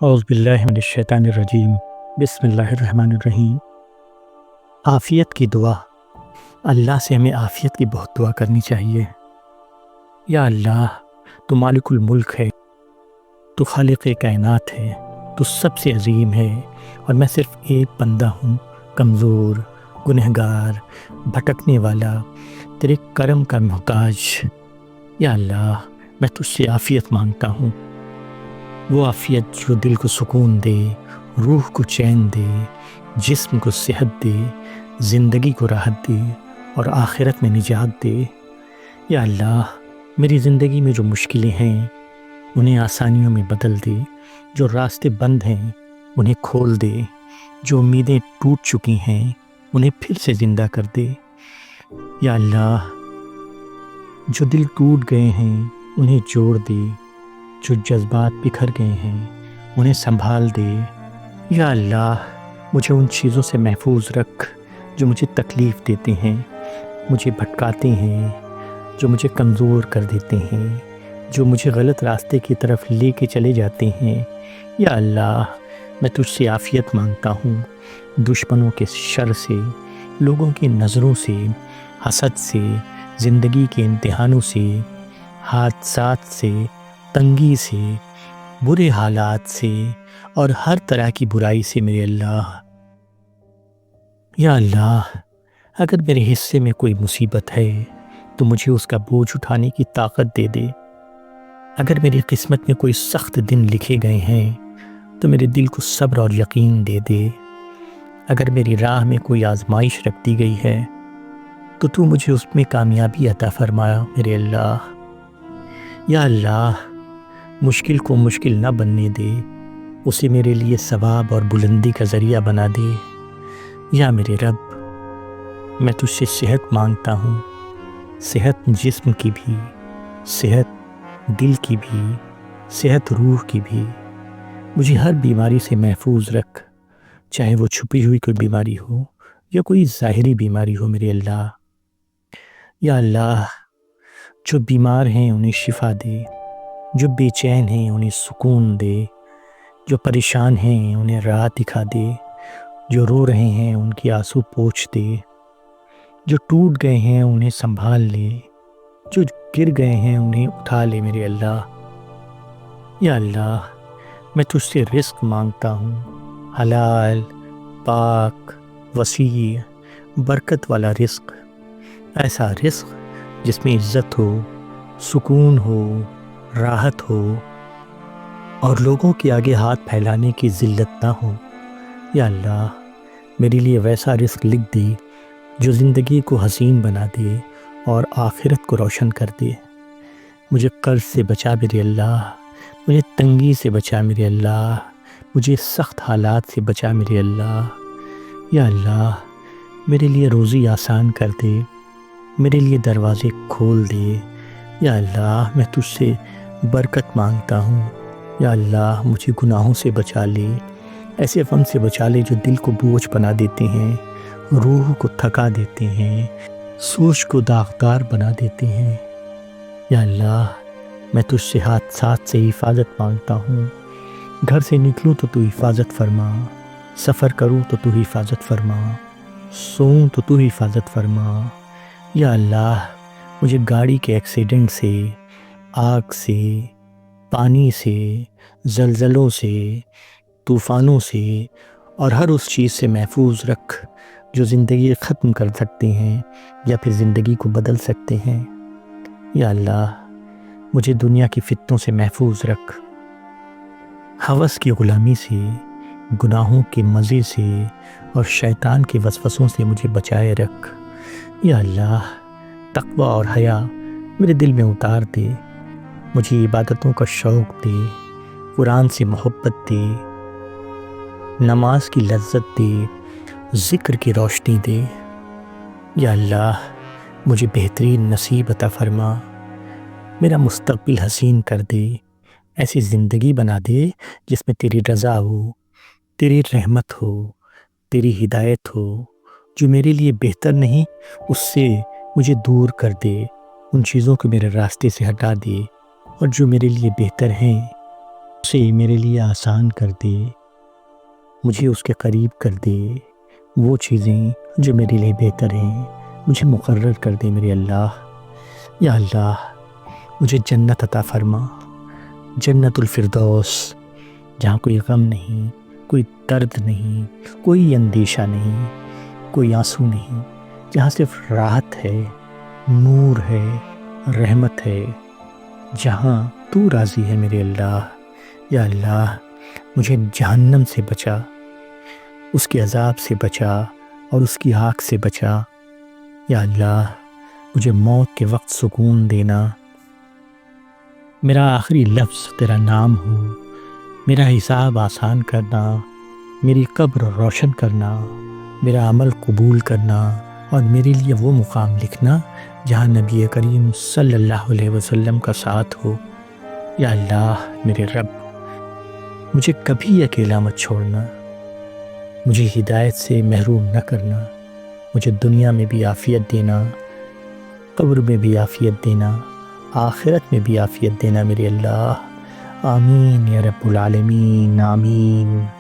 اعوذ باللہ من الشیطان الرجیم، بسم اللہ الرحمن الرحیم۔ عافیت کی دعا۔ اللہ سے ہمیں عافیت کی بہت دعا کرنی چاہیے۔ یا اللہ، تو مالک الملک ہے، تو خالق کائنات ہے، تو سب سے عظیم ہے، اور میں صرف ایک بندہ ہوں، کمزور، گنہگار، بھٹکنے والا، تیرے کرم کا محتاج۔ یا اللہ، میں تجھ سے عافیت مانگتا ہوں، وہ عافیت جو دل کو سکون دے، روح کو چین دے، جسم کو صحت دے، زندگی کو راحت دے اور آخرت میں نجات دے۔ یا اللہ، میری زندگی میں جو مشکلیں ہیں انہیں آسانیوں میں بدل دے، جو راستے بند ہیں انہیں کھول دے، جو امیدیں ٹوٹ چکی ہیں انہیں پھر سے زندہ کر دے۔ یا اللہ، جو دل ٹوٹ گئے ہیں انہیں جوڑ دے، جو جذبات بکھر گئے ہیں انہیں سنبھال دے۔ یا اللہ، مجھے ان چیزوں سے محفوظ رکھ جو مجھے تکلیف دیتے ہیں، مجھے بھٹکاتے ہیں، جو مجھے کمزور کر دیتے ہیں، جو مجھے غلط راستے کی طرف لے کے چلے جاتے ہیں۔ یا اللہ، میں تجھ سے عافیت مانگتا ہوں، دشمنوں کے شر سے، لوگوں کی نظروں سے، حسد سے، زندگی کے امتحانوں سے، حادثات سے، تنگی سے، برے حالات سے اور ہر طرح کی برائی سے میرے اللہ۔ یا اللہ، اگر میرے حصے میں کوئی مصیبت ہے تو مجھے اس کا بوجھ اٹھانے کی طاقت دے دے۔ اگر میری قسمت میں کوئی سخت دن لکھے گئے ہیں تو میرے دل کو صبر اور یقین دے دے۔ اگر میری راہ میں کوئی آزمائش رکھ دی گئی ہے تو مجھے اس میں کامیابی عطا فرمایا میرے اللہ۔ یا اللہ، مشکل کو مشکل نہ بننے دے، اسے میرے لیے ثواب اور بلندی کا ذریعہ بنا دے۔ یا میرے رب، میں تجھ سے صحت مانگتا ہوں، صحت جسم کی بھی، صحت دل کی بھی، صحت روح کی بھی۔ مجھے ہر بیماری سے محفوظ رکھ، چاہے وہ چھپی ہوئی کوئی بیماری ہو یا کوئی ظاہری بیماری ہو میرے اللہ۔ یا اللہ، جو بیمار ہیں انہیں شفا دے، جو بے چین ہیں انہیں سکون دے، جو پریشان ہیں انہیں راہ دکھا دے، جو رو رہے ہیں ان کی آنسو پوچھ دے، جو ٹوٹ گئے ہیں انہیں سنبھال لے، جو گر گئے ہیں انہیں اٹھا لے میرے اللہ۔ یا اللہ، میں تجھ سے رزق مانگتا ہوں، حلال، پاک، وسیع، برکت والا رزق، ایسا رزق جس میں عزت ہو، سکون ہو، راحت ہو اور لوگوں کے آگے ہاتھ پھیلانے کی ذلت نہ ہو۔ یا اللہ، میرے لیے ویسا رزق لکھ دے جو زندگی کو حسین بنا دے اور آخرت کو روشن کر دے۔ مجھے قرض سے بچا میرے اللہ، مجھے تنگی سے بچا میرے اللہ، مجھے سخت حالات سے بچا میرے اللہ۔ یا اللہ، میرے لیے روزی آسان کر دے، میرے لیے دروازے کھول دے۔ یا اللہ، میں تجھ سے برکت مانگتا ہوں۔ یا اللہ، مجھے گناہوں سے بچا لے، ایسے غم سے بچا لے جو دل کو بوجھ بنا دیتے ہیں، روح کو تھکا دیتے ہیں، سوچ کو داغدار بنا دیتے ہیں۔ یا اللہ، میں تجھ سے حادثات سے حفاظت مانگتا ہوں۔ گھر سے نکلوں تو حفاظت فرما، سفر کروں تو حفاظت فرما، سوؤں تو حفاظت فرما۔ یا اللہ، مجھے گاڑی کے ایکسیڈنٹ سے، آگ سے، پانی سے، زلزلوں سے، طوفانوں سے اور ہر اس چیز سے محفوظ رکھ جو زندگی ختم کر سکتے ہیں یا پھر زندگی کو بدل سکتے ہیں۔ یا اللہ، مجھے دنیا کی فتنوں سے محفوظ رکھ، ہوس کی غلامی سے، گناہوں کے مزے سے اور شیطان کے وسوسوں سے مجھے بچائے رکھ۔ یا اللہ، تقوی اور حیا میرے دل میں اتار دے، مجھے عبادتوں کا شوق دے، قرآن سے محبت دے، نماز کی لذت دے، ذکر کی روشنی دے۔ یا اللہ، مجھے بہترین نصیب عطا فرما، میرا مستقبل حسین کر دے، ایسی زندگی بنا دے جس میں تیری رضا ہو، تیری رحمت ہو، تیری ہدایت ہو۔ جو میرے لیے بہتر نہیں اس سے مجھے دور کر دے، ان چیزوں کو میرے راستے سے ہٹا دے، اور جو میرے لیے بہتر ہیں اسے میرے لیے آسان کر دے، مجھے اس کے قریب کر دے، وہ چیزیں جو میرے لیے بہتر ہیں مجھے مقرر کر دے میرے اللہ۔ یا اللہ مجھے جنت عطا فرما، جنت الفردوس، جہاں کوئی غم نہیں، کوئی درد نہیں، کوئی اندیشہ نہیں، کوئی آنسو نہیں، جہاں صرف راحت ہے، نور ہے، رحمت ہے، جہاں تو راضی ہے میرے اللہ۔ یا اللہ مجھے جہنم سے بچا، اس کے عذاب سے بچا اور اس کی آگ سے بچا۔ یا اللہ مجھے موت کے وقت سکون دینا، میرا آخری لفظ تیرا نام ہو، میرا حساب آسان کرنا، میری قبر روشن کرنا، میرا عمل قبول کرنا اور میرے لیے وہ مقام لکھنا جہاں نبی کریم صلی اللہ علیہ وسلم کا ساتھ ہو۔ یا اللہ میرے رب مجھے کبھی اکیلا مت چھوڑنا، مجھے ہدایت سے محروم نہ کرنا، مجھے دنیا میں بھی عافیت دینا، قبر میں بھی عافیت دینا، آخرت میں بھی عافیت دینا میرے اللہ۔ آمین یا رب العالمین، آمین۔